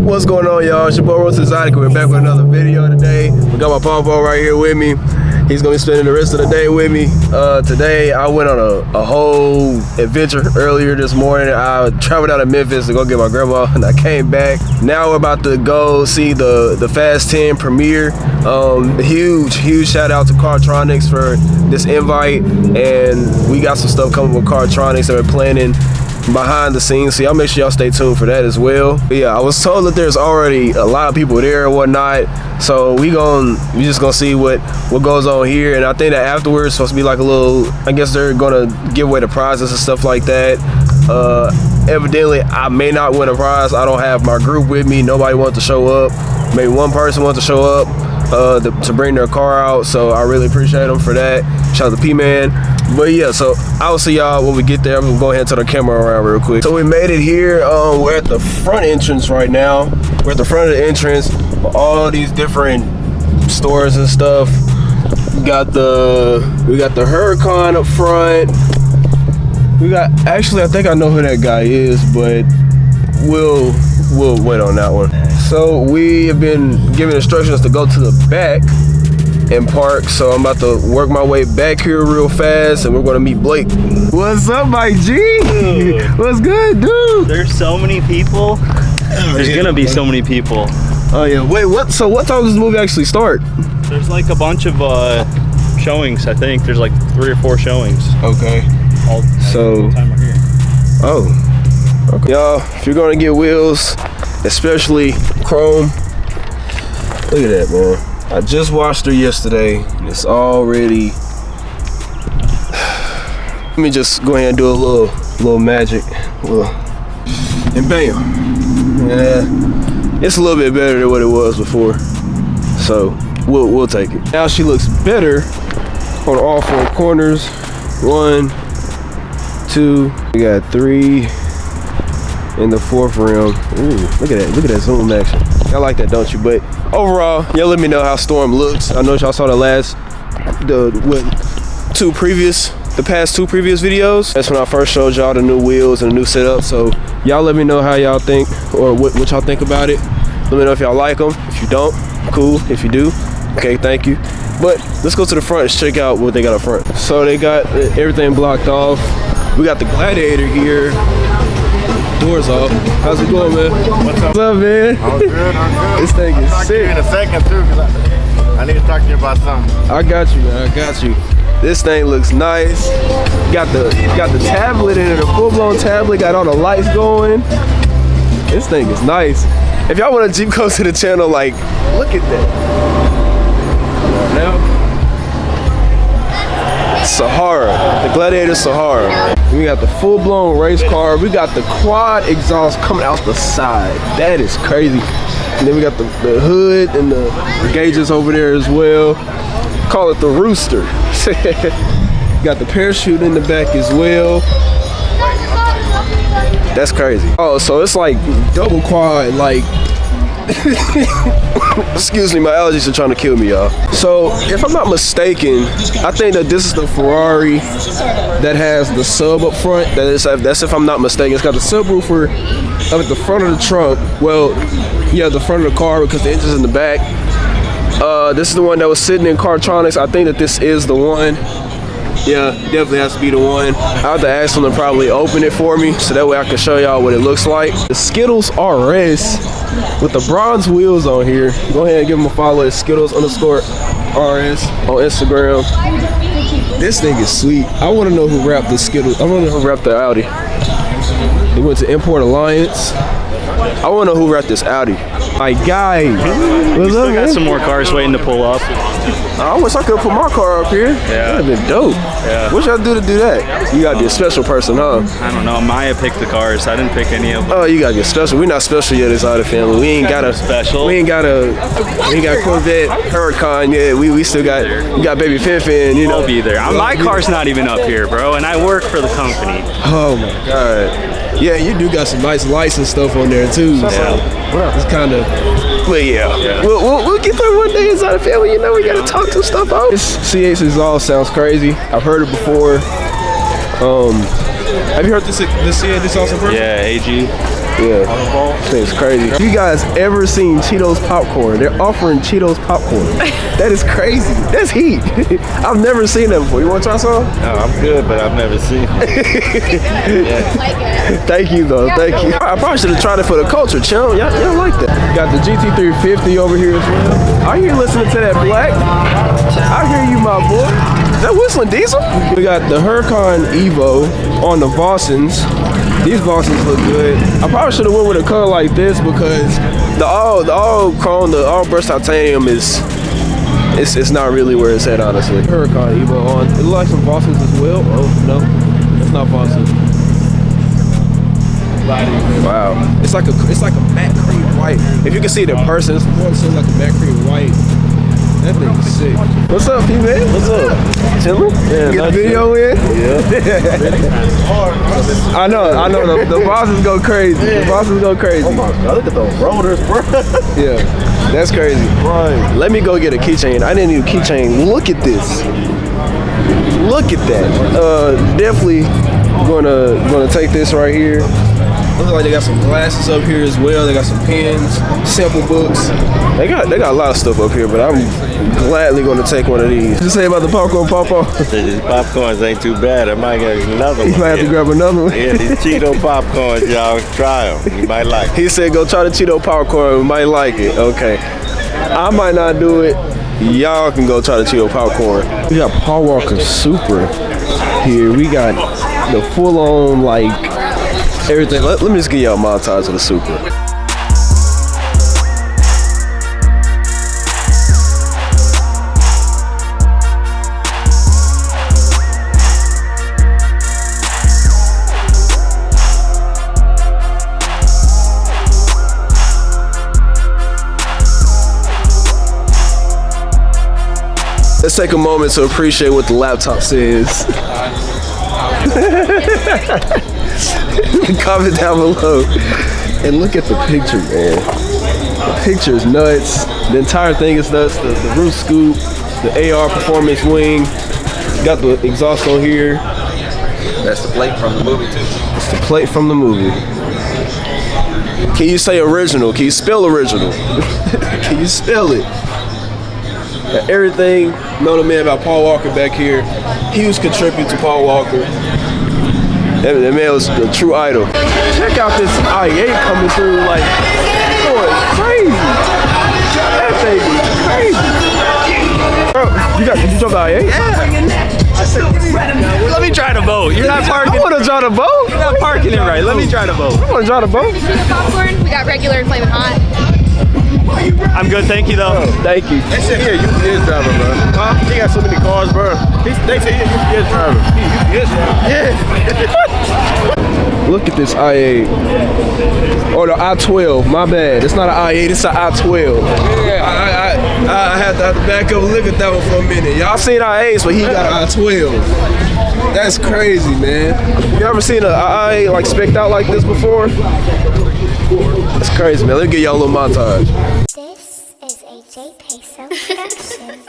What's going on, y'all? It's your boy Roast Exotic. We're back with another video today. We got my Pompo right here with me. He's gonna be spending the rest of the day with me. Today I went on a whole adventure earlier this morning. I traveled out of Memphis to go get my grandma, and I came back. Now we're about to go see the Fast 10 premiere. Huge shout out to Cartronics for this invite, and we got some stuff coming with Cartronics that we're planning behind the scenes, so y'all make sure y'all stay tuned for that as well. But yeah, I was told that there's already a lot of people there and whatnot, so we just gonna see what goes on here. And I think that afterwards it's supposed to be like a little, I guess they're gonna give away the prizes and stuff like that. Evidently I may not win a prize. I don't have my group with me. Nobody wants to show up. Maybe one person wants to show up to bring their car out, so I really appreciate them for that. Shout out to P-Man. But yeah, so I'll see y'all when we get there. I'm gonna go ahead and turn the camera around real quick. So we made it here. We're at the front entrance right now. We're at the front of the entrance. All these different stores and stuff. We got the Huracan up front. We got, actually I think I know who that guy is, but we'll wait on that one. So we have been given instructions to go to the back and park, so I'm about to work my way back here real fast, and we're gonna meet Blake. What's up, my G? Dude. What's good, dude? There's so many people. There's gonna be so many people. Oh yeah, wait, what? So what time does this movie actually start? There's like a bunch of showings, I think. There's like 3 or 4 showings. Okay. All the time we're here. Oh. Okay. Y'all, if you're gonna get wheels, especially chrome, look at that, man. I just washed her yesterday, and it's already. Let me just go ahead and do a little magic, and bam. Yeah, it's a little bit better than what it was before, so we'll take it. Now she looks better on all 4 corners. 1, 2, we got 3 in the 4th rim. Ooh, look at that zoom action. Y'all like that, don't you? But overall, y'all let me know how Storm looks. I know y'all saw the past 2 previous videos. That's when I first showed y'all the new wheels and the new setup. So y'all let me know how y'all think, or what y'all think about it. Let me know if y'all like them. If you don't, cool. If you do, okay, thank you. But let's go to the front and check out what they got up front. So they got everything blocked off. We got the Gladiator here. Doors off. How's it going, man? What's up, man? I'm good. This thing is sick. I'll talk to you in a second too, because I need to talk to you about something. I got you, man. I got you. This thing looks nice. Got the tablet in it, a full-blown tablet. Got all the lights going. This thing is nice. If y'all want a Jeep, go to the channel. Like, look at that. Now, Sahara, the Gladiator Sahara. We got the full-blown race car. We got the quad exhaust coming out the side. That is crazy. And then we got the hood and the gauges over there as well. Call it the Rooster. Got the parachute in the back as well. That's crazy. Oh, so it's like double quad, like. Excuse me, my allergies are trying to kill me, y'all. So, if I'm not mistaken, I think that this is the Ferrari that has the sub up front. That's if I'm not mistaken. It's got the subwoofer up at the front of the trunk. Well, yeah, the front of the car, because the engine's in the back. This is the one that was sitting in Cartronics. I think that this is the one. Yeah, definitely has to be the one. I have to ask them to probably open it for me, so that way I can show y'all what it looks like. The Skittles RS with the bronze wheels on here. Go ahead and give them a follow at Skittles_RS on Instagram. This thing is sweet. I want to know who wrapped the Skittles. I want to know who wrapped the Audi. They went to Import Alliance. I want to know who wrapped this Audi. My guy. We still got some more cars waiting to pull up. I wish I could put my car up here. Yeah. That'd been dope. Yeah. What y'all do to do that? You gotta be a special person, huh? I don't know. Maya picked the cars. I didn't pick any of them. Oh, you gotta get special. We're not special yet inside the family. We ain't got a special. We ain't got Corvette, Huracan yet. We still got baby Fin, you know. I'll be there. My car's not even up here, bro, and I work for the company. Oh my God. Yeah, you do got some nice lights and stuff on there too. Yeah. So it's kind of. But yeah. We'll get there one day inside the family. You know, we gotta talk some stuff out. This C8 exhaust sounds crazy. I've heard it before. Have you heard this C8 exhaust in person? Yeah, AG. Yeah, this thing's crazy. You guys ever seen Cheetos popcorn? They're offering Cheetos popcorn. That is crazy. That's heat. I've never seen that before. You want to try some? No, I'm good, but I've never seen it. Thank you, though. Thank you. I probably should have tried it for the culture, chum. Y'all like that. Got the GT350 over here as well. I hear you listening to that black. I hear you, my boy. Is that Whistling Diesel? We got the Huracan Evo on the Vossens. These Vossens look good. I probably should have went with a color like this because the all chrome, the all brushed titanium is it's not really where it's at, honestly. Huracan Evo on. It looks like some Vossens as well. Oh no, it's not Vossens. Wow, it's like a matte cream white. If you can see it in person, it's like a matte cream white. That thing's sick. What's up, P-Man? What's up? Chillin'? Yeah, get the video in? Yeah. I know. The bosses go crazy. The bosses go crazy. Oh my God, look at those rotors, bro. Yeah, that's crazy. Right. Let me go get a keychain. I didn't need a keychain. Look at this. Look at that. Definitely gonna take this right here. Looks like they got some glasses up here as well. They got some pens, sample books. They got a lot of stuff up here, but I'm gladly gonna take one of these. What you say about the popcorn, Papa? These popcorns ain't too bad. I might get another one. You might have to grab another one. Yeah, these Cheeto popcorns, y'all try them. You might like it. He said go try the Cheeto popcorn. We might like it. Okay. I might not do it. Y'all can go try the Cheeto popcorn. We got Paul Walker Supra here. We got the full-on, like, everything. Let me just give y'all a montage of the Supra. Let's take a moment to appreciate what the laptop says. Comment down below and look at the picture, man. The picture is nuts. The entire thing is nuts. The roof scoop, the AR performance wing, got the exhaust on here. That's the plate from the movie too. It's the plate from the movie. Can you say original? Can you spell original? Can you spell it? Got everything known to man about Paul Walker back here. Huge contributor to Paul Walker. That man was a true idol. Check out this i8 coming through, like, going crazy. That baby crazy. Bro, did you jump the i8? Let me try the boat. You're not parking. I want to drive the boat. You're not parking it right. Let me try the boat. I want to drive the boat. Popcorn. We got regular and flaming hot. I'm good, thank you though. Thank you. They said he a UPS driver, bro. Huh? He got so many cars, bro. They say he a UPS driver. Yeah. Look at this i8. Or the i12. My bad. It's not an i8. It's an i12. Yeah, I had to back up and look at that one for a minute. Y'all seen i8s, but he got an i12. That's crazy, man. You ever seen an i8 like specced out like this before? That's crazy, man. Let me get y'all a little montage. This is a J Peso production.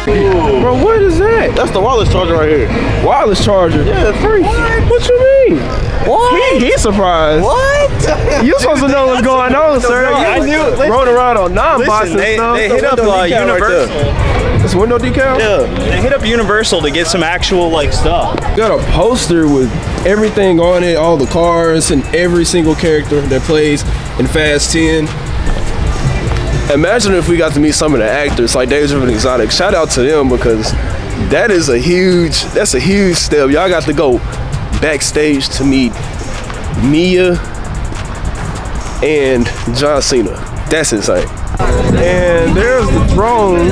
Bro, what is that? That's the wireless charger right here. Wireless charger? Yeah, it's free. What you mean? What? He's surprised. What? You supposed to know what's going on, sir. I knew it. Rolling around on non-boxes Listen, and stuff. they hit up Universal. It's window decal? Yeah, they hit up Universal to get some actual like stuff. Got a poster with everything on it, all the cars and every single character that plays in Fast 10. Imagine if we got to meet some of the actors like Days of an Exotic. Shout out to them because that's a huge step. Y'all got to go backstage to meet Mia and John Cena. That's insane. And there's the drones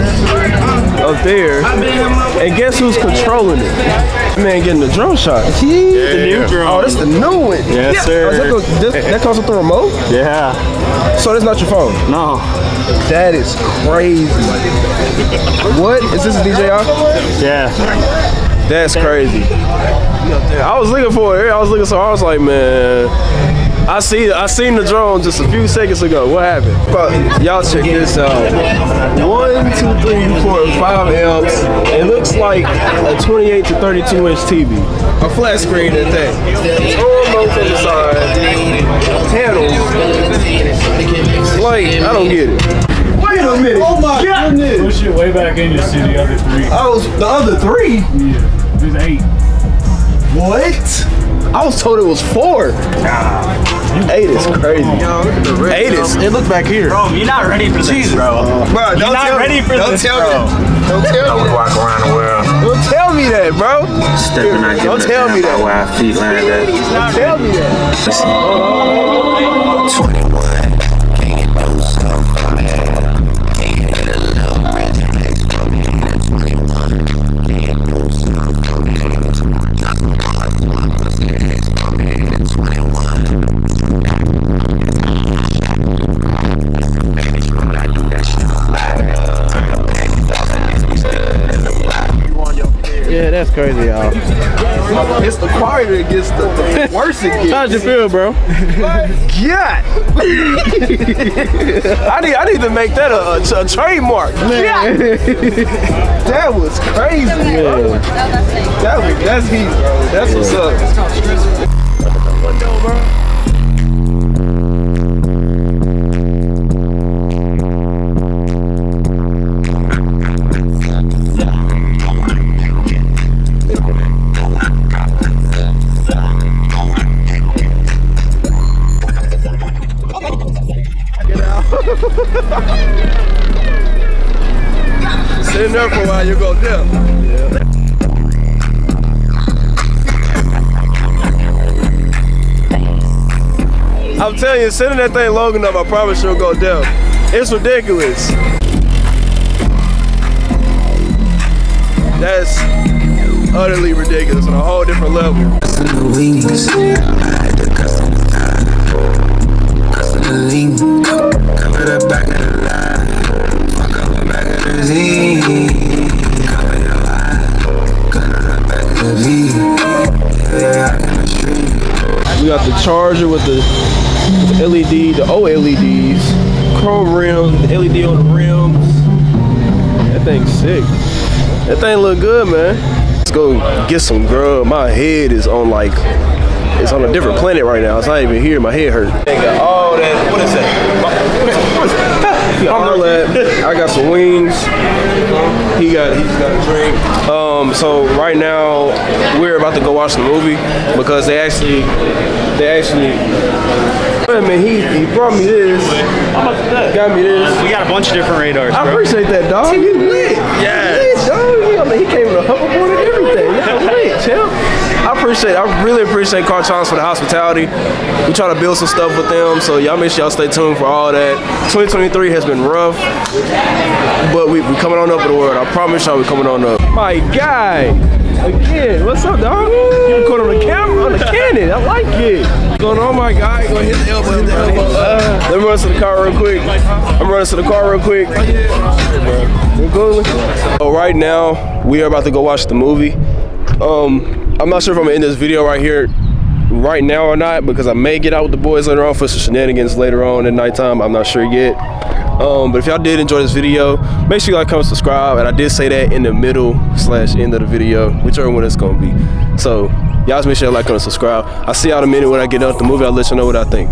up there. And guess who's controlling it? Man getting the drone shot. The new drone. Oh, that's the new one. Yes, sir. Oh, that comes with the remote? Yeah. So that's not your phone? No. That is crazy. What? Is this a DJI? Yeah. That's crazy. I was looking for it. I was like, man, I seen the drone just a few seconds ago. What happened? Y'all check this out. 1, 2, 3, 4, 5 amps. It looks like a 28 to 32 inch TV. A flat screen and thing. Remote on the side. Panels. Like, I don't get it. Wait a minute. Oh my goodness. Push it way back in, you see the other 3. Oh, the other 3? Yeah, there's 8. What? I was told it was 4. 8 is crazy. 8 is. And look back here. Bro, you're not ready for this, bro. Bro, You're not ready for this, bro. Don't tell me that. Walk around the world, Don't tell me that, bro. stepping out, Don't tell me that. where our feet land at. Don't tell me that. 21, can't get no stuff from here. Can't get a little redneck from here. 21, can't get no stuff from here. Yeah, that's crazy, y'all. It's the quieter it gets, the worse it gets. How'd you feel, bro? God. I need to make that a trademark. God. That was crazy, bro. That's heat, bro. That's what's up. Sitting there for a while, you go down. I'm telling you, sitting that thing long enough, I promise you'll go down. It's ridiculous. That's utterly ridiculous on a whole different level. Wings, I had to custom the link, cover the back of the line, fuck up the back of the Z, cover your eye, cover the back of the V, yeah, I got the street. We got the Charger with the LED, the OLEDs, chrome rims, the LED on the rims. That thing's sick. That thing look good, man. Let's go get some grub. My head is on like, it's on a different planet right now. It's not even here. My head hurt. They got all that. What is that? All that. I got some wings. He's got a drink. So right now we're about to go watch the movie because they actually. I mean, he brought me this. How much is that? Got me this. We got a bunch of different radars, bro. I appreciate that, dog. You lit. Yeah. Lit, dog. He came with a hoverboard and everything. Yeah, lit, champ. I really appreciate Cartrons for the hospitality. We try to build some stuff with them, so y'all make sure y'all stay tuned for all that. 2023 has been rough, but we coming on up in the world. I promise y'all we coming on up. My guy, again, what's up, dog? You recording on the camera, on the Canon. I like it. What's going on, my guy? Go hit the elbow, hit the elbow. Let me run to the car real quick. I'm running to the car real quick. You cool? So right now, we are about to go watch the movie. I'm not sure if I'm gonna end this video right here right now or not because I may get out with the boys later on for some shenanigans later on at nighttime. I'm not sure yet. But if y'all did enjoy this video, make sure you like, comment, subscribe. And I did say that in the middle/end of the video, whichever one it's gonna be. So y'all just make sure you like, comment, subscribe. I'll see y'all in a minute when I get done with the movie. I'll let you know what I think.